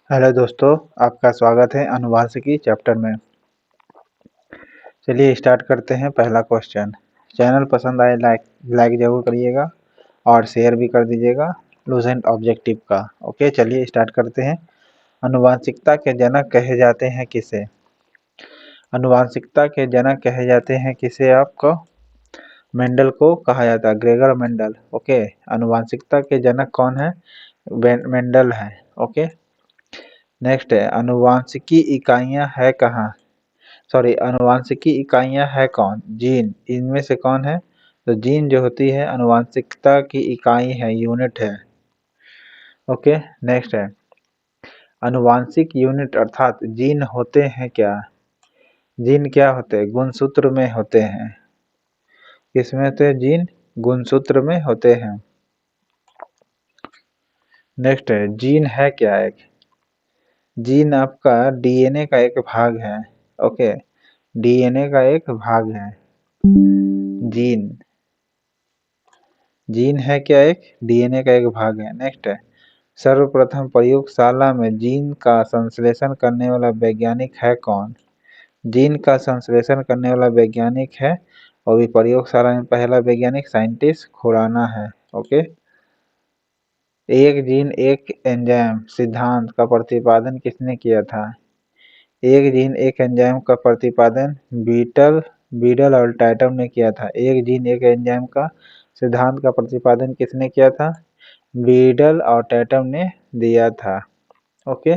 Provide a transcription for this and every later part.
Hello दोस्तों, आपका स्वागत है अनुवांशिकी चैप्टर में। चलिए स्टार्ट करते हैं। पहला क्वेश्चन, चैनल पसंद आए लाइक जरूर करिएगा और शेयर भी कर दीजिएगा लूसेंट ऑब्जेक्टिव का। ओके, चलिए स्टार्ट करते हैं। अनुवांशिकता के जनक कहे जाते हैं किसे? अनुवांशिकता के जनक कहे जाते हैं किसे? आपको मेंडल को कहा जाता है, ग्रेगर मेंडल। ओके, अनुवांशिकता के जनक कौन है? मेंडल है। ओके, नेक्स्ट है, अनुवांशिकी इकाइयां है कहाँ? अनुवांशिकी इकाइयां है कौन? जीन। इनमें से कौन है? तो जीन जो होती है अनुवांशिकता की इकाई है, यूनिट है। ओके, नेक्स्ट है, अनुवांशिक यूनिट अर्थात जीन होते हैं क्या? जीन क्या होते हैं? गुणसूत्र में होते हैं। किसमें होते हैं जीन? गुणसूत्र में होते हैं। नेक्स्ट है, जीन है क्या? एक जीन आपका डीएनए का एक भाग है। ओके, डीएनए का एक भाग है जीन। जीन है क्या? एक डीएनए का एक भाग है। नेक्स्ट है, सर्वप्रथम प्रयोगशाला में जीन का संश्लेषण करने वाला वैज्ञानिक है कौन? जीन का संश्लेषण करने वाला वैज्ञानिक है, और भी प्रयोगशाला में पहला वैज्ञानिक साइंटिस्ट खुराना है। ओके, एक जीन एक एंजाइम सिद्धांत का प्रतिपादन किसने किया था? एक जीन एक एंजाइम का प्रतिपादन बीडल और टाइटम ने किया था। एक जीन एक एंजाइम का सिद्धांत का प्रतिपादन किसने किया था? बीडल और टैटम ने दिया था। ओके,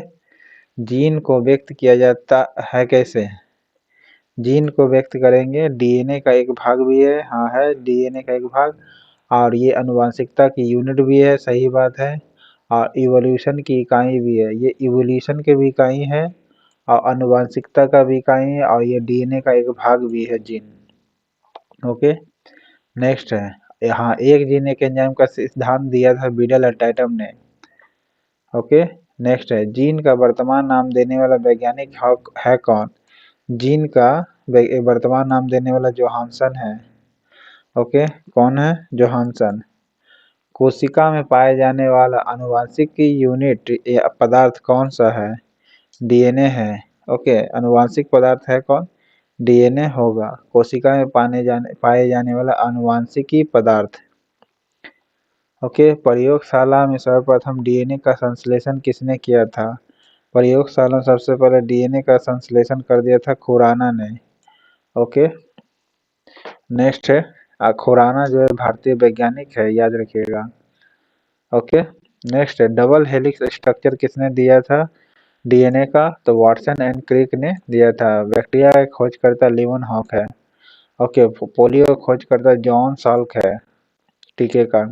जीन को व्यक्त किया जाता है कैसे? जीन को व्यक्त करेंगे, डीएनए का एक भाग भी है, हाँ है डीएनए का एक भाग, और ये अनुवांशिकता की यूनिट भी है, सही बात है, और इवोल्यूशन की इकाई भी है। ये इवोल्यूशन के भी इकाई है और अनुवांशिकता का भी इकाई है, और ये डीएनए का एक भाग भी है जीन। ओके, नेक्स्ट है, यहाँ एक जीन एक एंजाइम का सिद्धांत दिया था बीडल और टाइटम ने। ओके, नेक्स्ट है, जीन का वर्तमान नाम देने वाला वैज्ञानिक है कौन? जीन का वर्तमान नाम देने वाला जोहानसन है। ओके, कौन है? जोहानसन। कोशिका में पाए जाने वाला आनुवांशिक यूनिट या पदार्थ कौन सा है? डीएनए है। ओके, आनुवांशिक पदार्थ है कौन? डीएनए होगा। कोशिका में पाए जाने वाला आनुवांशिकी पदार्थ। ओके, प्रयोगशाला में सर्वप्रथम डीएनए का संश्लेषण किसने किया था? प्रयोगशाला में सबसे पहले डीएनए का संश्लेषण कर दिया था खुराना ने। ओके, नेक्स्ट है, खुराना जो है भारतीय वैज्ञानिक है, याद रखिएगा। ओके, नेक्स्ट है, डबल हेलिक्स स्ट्रक्चर किसने दिया था डीएनए का? तो वाटसन एंड क्रिक ने दिया था। बैक्टीरिया का खोजकर्ता लीवन-हॉक है। ओके, पोलियो का खोजकर्ता जॉन साल्क है, टीके का।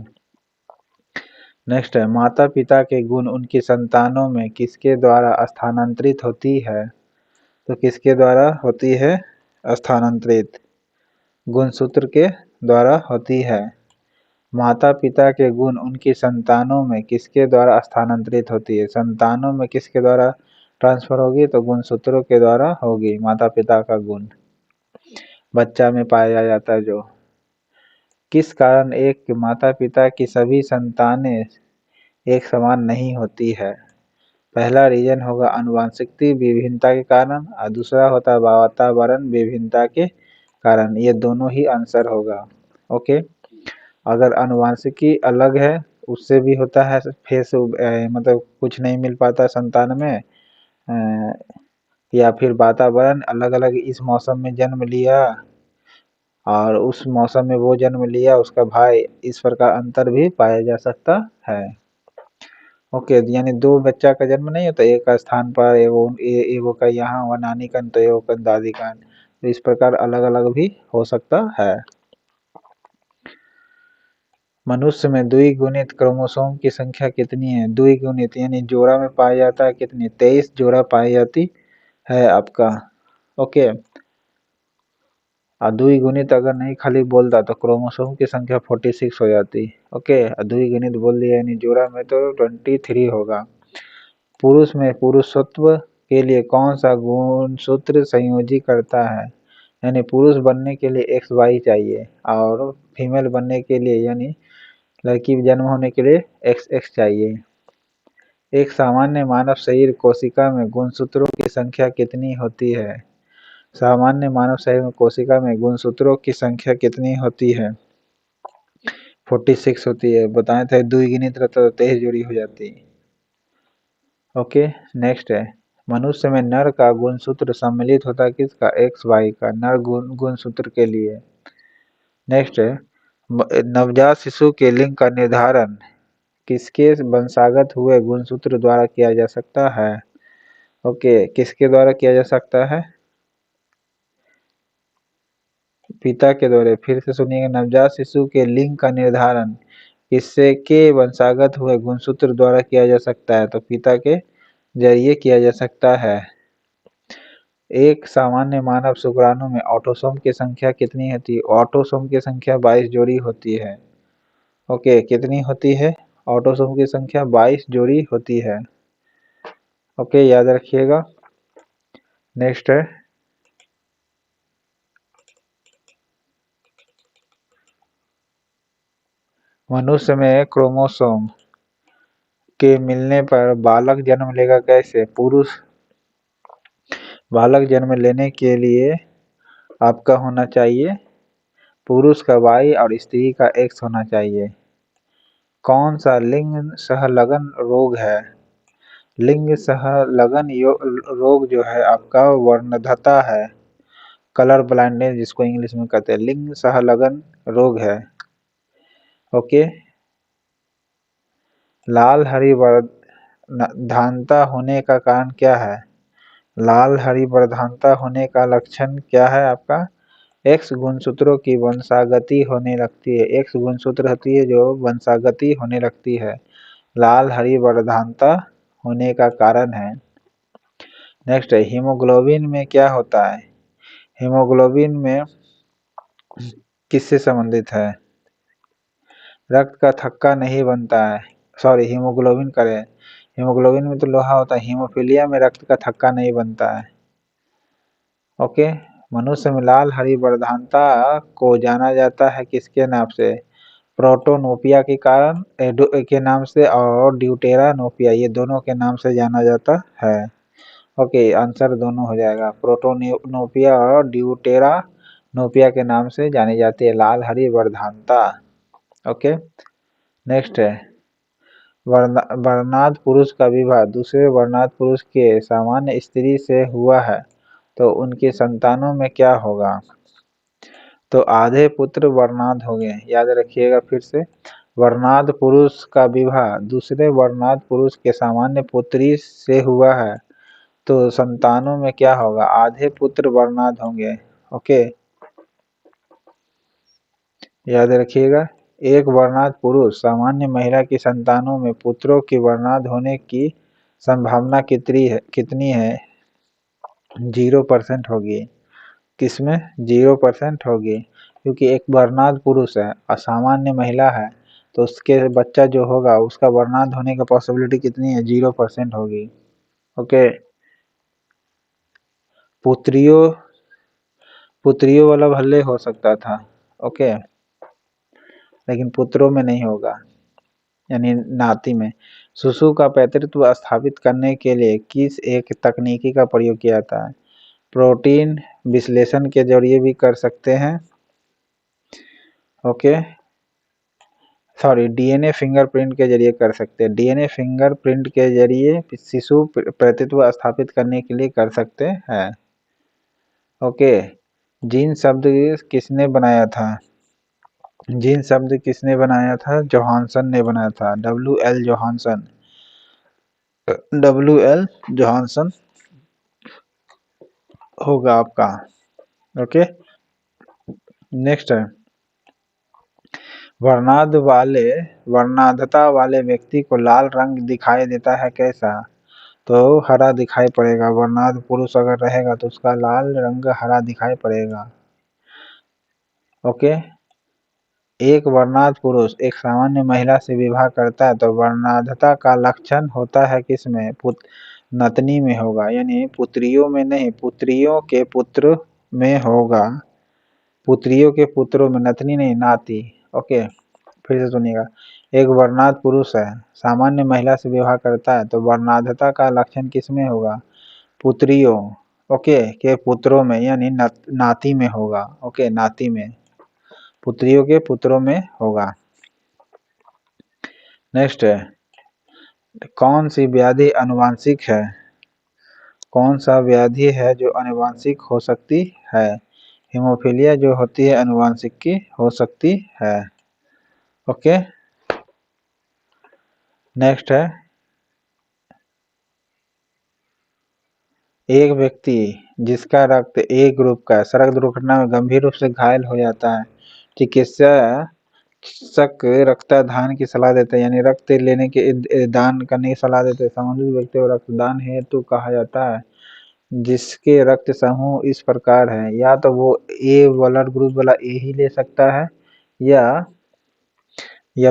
नेक्स्ट है, माता पिता के गुण उनकी संतानों में किसके द्वारा स्थानांतरित होती है? तो किसके द्वारा होती है स्थानांतरित? गुणसूत्र के द्वारा होती है। माता पिता के गुण उनकी संतानों में किसके द्वारा स्थानांतरित होती है? संतानों में किसके द्वारा ट्रांसफर होगी? तो गुणसूत्रों के द्वारा होगी। माता पिता का गुण बच्चा में पाया जाता है जो। किस कारण एक माता पिता की सभी संतानें एक समान नहीं होती है? पहला रीजन होगा आनुवंशिक विभिन्नता के कारण, और दूसरा होता है वातावरण विभिन्नता के कारण। ये दोनों ही आंसर होगा। ओके, अगर आनुवंशिकी अलग है उससे भी होता है फेस मतलब कुछ नहीं मिल पाता संतान में, या फिर वातावरण अलग अलग, इस मौसम में जन्म लिया और उस मौसम में वो जन्म लिया उसका भाई, इस प्रकार अंतर भी पाया जा सकता है। ओके, यानी दो बच्चा का जन्म नहीं होता एक का स्थान पर, एगो का यहाँ हुआ नानी का तो एगो का दादी का, तो इस प्रकार अलग अलग भी हो सकता है। मनुष्य में द्विगुणित क्रोमोसोम की संख्या कितनी है? द्विगुणित यानी जोड़ा में पाया जाता है कितनी? 23 जोड़ा पाई जाती है आपका। ओके, और द्विगुणित अगर नहीं खाली बोलता तो क्रोमोसोम की संख्या 46 हो जाती। ओके, द्विगुणित बोल दिया यानी जोड़ा में तो 23 होगा। पुरुष में पुरुषत्व के लिए कौन सा गुणसूत्र संयोजी करता है? यानी पुरुष बनने के लिए XY चाहिए और फीमेल बनने के लिए यानी लड़की जन्म होने के लिए XX चाहिए। एक सामान्य मानव शरीर कोशिका में गुणसूत्रों की संख्या कितनी होती है? सामान्य मानव शरीर में कोशिका में गुणसूत्रों की संख्या कितनी होती है? 46 होती है। बताएं थे 2 गिनित रहता तो 23 जोड़ी हो जाती। ओके, नेक्स्ट है, मनुष्य में नर का गुणसूत्र सम्मिलित होता है किसका? XY का, नर गुणसूत्र के लिए। नेक्स्ट है, नवजात शिशु के लिंग का निर्धारण किसके वंशागत हुए गुणसूत्र द्वारा किया जा सकता है? ओके, किसके द्वारा किया जा सकता है? पिता के द्वारा। फिर से सुनिएगा, नवजात शिशु के लिंग का निर्धारण किससे के वंशागत हुए गुणसूत्र द्वारा किया जा सकता है? तो पिता के जरिए किया जा सकता है। एक सामान्य मानव शुक्राणु में ऑटोसोम की संख्या कितनी होती है? ऑटोसोम की संख्या 22 जोड़ी होती है। ओके, कितनी होती है? ऑटोसोम की संख्या 22 जोड़ी होती है। ओके, याद रखिएगा। नेक्स्ट है, मनुष्य में क्रोमोसोम के मिलने पर बालक जन्म लेगा कैसे? बालक जन्म लेने के लिए आपका होना चाहिए पुरुष का Y और स्त्री का X होना चाहिए। कौन सा लिंग सहलगन रोग है? लिंग सहलगन रोग जो है आपका वर्णद्धता है, कलर ब्लाइंडनेस जिसको इंग्लिश में कहते हैं, लिंग सहलगन रोग है। ओके, लाल हरी वर्धानता होने का कारण क्या है? लाल हरी वर्धानता होने का लक्षण क्या है आपका? X गुणसूत्रों की वंशागति होने लगती है। X गुणसूत्र होती है जो वंशागति होने लगती है, लाल हरी वर्धानता होने का कारण है। नेक्स्ट है, हीमोग्लोबिन में क्या होता है? हीमोग्लोबिन में किससे संबंधित है? रक्त का थक्का नहीं बनता है, सॉरी हीमोग्लोबिन करें, हीमोग्लोबिन में तो लोहा होता है, हीमोफीलिया में रक्त का थक्का नहीं बनता है। ओके, मनुष्य में लाल हरी वर्धानता को जाना जाता है किसके नाम से? प्रोटोनोपिया के कारण के नाम से और ड्यूटेरानोपिया, ये दोनों के नाम से जाना जाता है। ओके, आंसर दोनों हो जाएगा, प्रोटोनोपिया और ड्यूटेरानोपिया के नाम से जानी जाती है लाल हरी वर्धानता। ओके, नेक्स्ट है, वर्णांध पुरुष का विवाह दूसरे वर्णांध पुरुष के सामान्य स्त्री से हुआ है तो उनके संतानों में क्या होगा? तो आधे पुत्र वर्णांध होंगे। याद रखिएगा फिर से, वर्णांध पुरुष का विवाह दूसरे वर्णांध पुरुष के सामान्य पुत्री से हुआ है तो संतानों में क्या होगा? आधे पुत्र वर्णांध होंगे। ओके, याद रखिएगा, एक वर्णांध पुरुष सामान्य महिला की संतानों में पुत्रों के वर्णांध होने की संभावना कितनी है? 0% होगी। किसमें? 0% होगी, क्योंकि एक वर्णांध पुरुष है और सामान्य महिला है तो उसके बच्चा जो होगा उसका वर्णांध होने का पॉसिबिलिटी कितनी है? 0% होगी। ओके, पुत्रियों वाला भले हो सकता था, ओके, लेकिन पुत्रों में नहीं होगा, यानी नाती में। शिशु का पैतृत्व स्थापित करने के लिए किस एक तकनीकी का प्रयोग किया जाता है? प्रोटीन विश्लेषण के जरिए भी कर सकते हैं, ओके, सॉरी डीएनए फिंगरप्रिंट के जरिए कर सकते हैं। डीएनए फिंगरप्रिंट के जरिए शिशु पैतृत्व स्थापित करने के लिए कर सकते हैं। ओके, जीन शब्द किसने बनाया था? जीन शब्द किसने बनाया था? जोहानसन ने बनाया था, WL जोहानसन, WL जोहानसन होगा आपका। ओके, नेक्स्ट है, वर्णांधता वाले व्यक्ति को लाल रंग दिखाई देता है कैसा? तो हरा दिखाई पड़ेगा। वर्णांध पुरुष अगर रहेगा तो उसका लाल रंग हरा दिखाई पड़ेगा। ओके, एक वर्णांध पुरुष एक सामान्य महिला से विवाह करता है तो वर्णांधता का लक्षण होता है किसमें? नतनी में होगा, यानी पुत्रियों में नहीं, पुत्रियों के पुत्र में होगा, पुत्रियों के पुत्रों में, नतनी नहीं, नाती। ओके, फिर से सुनिएगा, एक वर्णाध पुरुष है, सामान्य महिला से विवाह करता है, तो वर्णाधता का लक्षण किसमें होगा? पुत्रियों, ओके, के पुत्रों में, यानी नाती में होगा। ओके, नाती में, पुत्रियों के पुत्रों में होगा। नेक्स्ट है, कौन सी व्याधि आनुवांशिक है? कौन सा व्याधि है जो आनुवांशिक हो सकती है? हीमोफीलिया जो होती है आनुवांशिक की हो सकती है। ओके, नेक्स्ट है, एक व्यक्ति जिसका रक्त ए ग्रुप का सड़क दुर्घटना में गंभीर रूप से घायल हो जाता है, चिकित्सक रक्तदान की सलाह देते हैं, यानी रक्त लेने के दान करने की सलाह देते हैं। संबंधित व्यक्ति को रक्तदान हेतु कहा जाता है जिसके रक्त समूह इस प्रकार है, या तो वो ए ब्लड ग्रुप वाला ए ही ले सकता है, या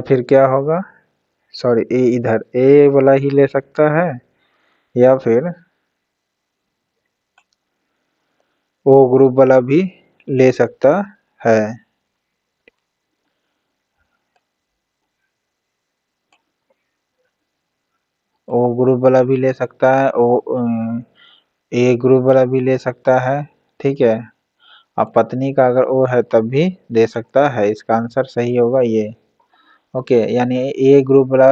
फिर क्या होगा, सॉरी ए इधर ए वाला ही ले सकता है, या फिर ओ ग्रुप वाला भी ले सकता है। ओ ग्रुप वाला भी ले सकता है, ए ग्रुप वाला भी ले सकता है, ठीक है। अब पत्नी का अगर ओ है तब भी दे सकता है, इसका आंसर सही होगा ये। ओके, यानी ए ग्रुप वाला,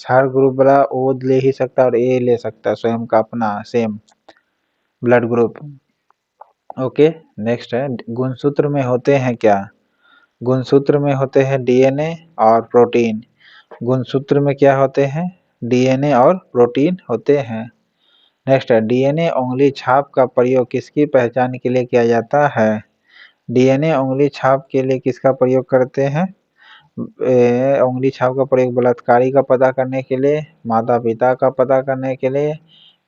हर ग्रुप वाला ओ ले ही सकता है और ए ले सकता है स्वयं का अपना same blood group. Okay, next है, गुणसूत्र में होते हैं क्या? गुणसूत्र में होते हैं डीएनए और प्रोटीन। गुणसूत्र में क्या होते हैं? डीएनए और प्रोटीन होते हैं। नेक्स्ट है, डीएनए उंगली छाप का प्रयोग किसकी पहचान के लिए किया जाता है? डीएनए उंगली छाप के लिए किसका प्रयोग करते हैं? उंगली छाप का प्रयोग बलात्कारी का पता करने के लिए, माता पिता का पता करने के लिए,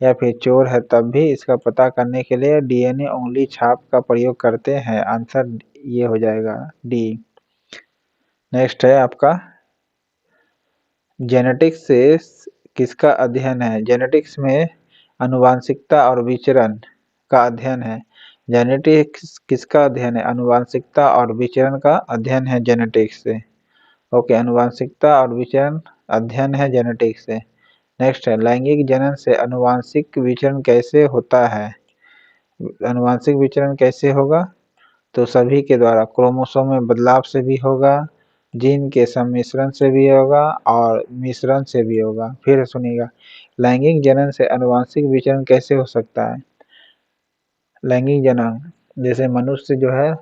या फिर चोर है तब भी इसका पता करने के लिए डीएनए उंगली छाप का प्रयोग करते हैं। आंसर ये हो जाएगा डी। नेक्स्ट है आपका, जेनेटिक्स से किसका अध्ययन है? जेनेटिक्स में आनुवांशिकता और विचरण का अध्ययन है। जेनेटिक्स किसका अध्ययन है? आनुवांशिकता और विचरण का अध्ययन है जेनेटिक्स से। ओके, आनुवांशिकता और विचरण अध्ययन है जेनेटिक्स से। नेक्स्ट है, लैंगिक जनन से आनुवांशिक विचरण कैसे होता है? आनुवांशिक विचरण कैसे होगा? तो सभी के द्वारा क्रोमोसोम में बदलाव से भी होगा, जीन के सम्मिश्रण से भी होगा और मिश्रण से भी होगा। फिर सुनिएगा, लैंगिक जनन से आनुवांशिक विचरण कैसे हो सकता है? लैंगिक जनन, जैसे मनुष्य जो है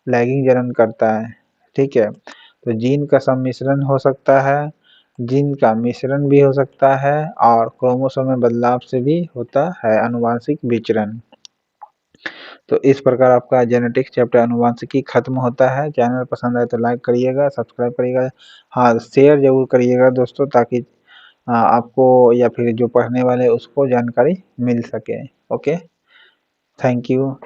लैंगिक जनन करता है, ठीक है, तो जीन का सम्मिश्रण हो सकता है, जीन का मिश्रण भी हो सकता है, और क्रोमोसोम में बदलाव से भी होता है आनुवांशिक विचरण। तो इस प्रकार आपका जेनेटिक्स चैप्टर आनुवांशिकी खत्म होता है। चैनल पसंद आए तो लाइक करिएगा, सब्सक्राइब करिएगा, हाँ शेयर जरूर करिएगा दोस्तों, ताकि आपको या फिर जो पढ़ने वाले उसको जानकारी मिल सके। Okay, thank you.